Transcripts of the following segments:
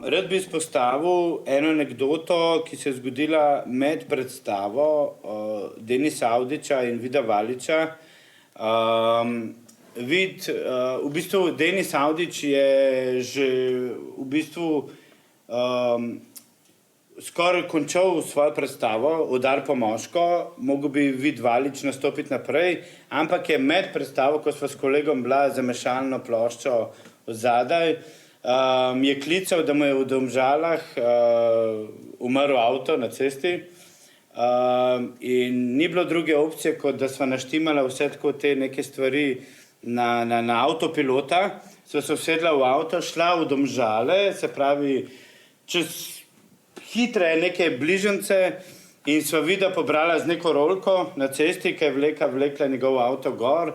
Rad bi izpostavil eno anekdoto, ki se je zgodila med predstavo Denisa Avdića in Vida Valiča. V bistvu Denis Avdić je že v bistvu skoraj končal svojo predstavo, Udar po moško, mogel bi Vid Valič nastopiti naprej, ampak je med predstavo, ko sva s kolegom bila za mešalno ploščo odzadaj, je klical, da mu je v Domžalah umrl avto na cesti in ni bilo druge opcije, kot da sva naštimala vse tako te neke stvari na avtopilota. Sva se usedla v avto, šla v Domžale, se pravi čez hitre neke bližnjice in sva Vida pobrala z neko rolko na cesti, ki je vlekla njegov avto gor.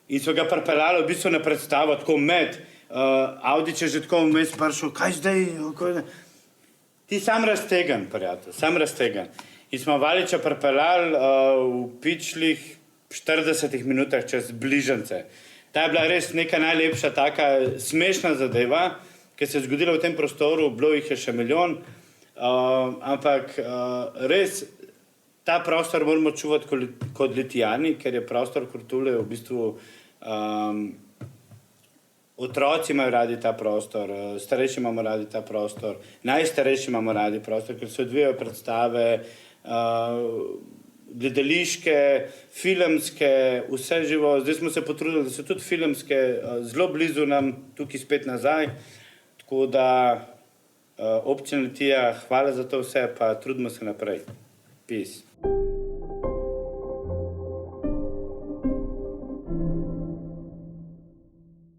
In so ga pripeljali v bistvu na predstavo, tako med. Avdić je že tako vmes prišel, kaj zdaj? Ti sam raztegan, prijatelj, sam raztegan. In smo Valiča pripeljali v pičlih 40 minutah čez bližnjice. Ta je bila res neka najlepša, taka smešna zadeva, ki se je zgodila v tem prostoru, bilo jih je še milijon, ampak res ta prostor moramo čuvati kot Litijani, ker je prostor kulture v bistvu, otroci imajo radi ta prostor, starejši imamo radi ta prostor, najstarejši imamo radi prostor, ker se odvijajo predstave, gledališke, filmske, vse živo. Zdaj smo se potrudili, da so tudi filmske zelo blizu nam, tukaj spet nazaj, tako da občina Litija, hvala za to vse, pa trudimo se naprej. Peace.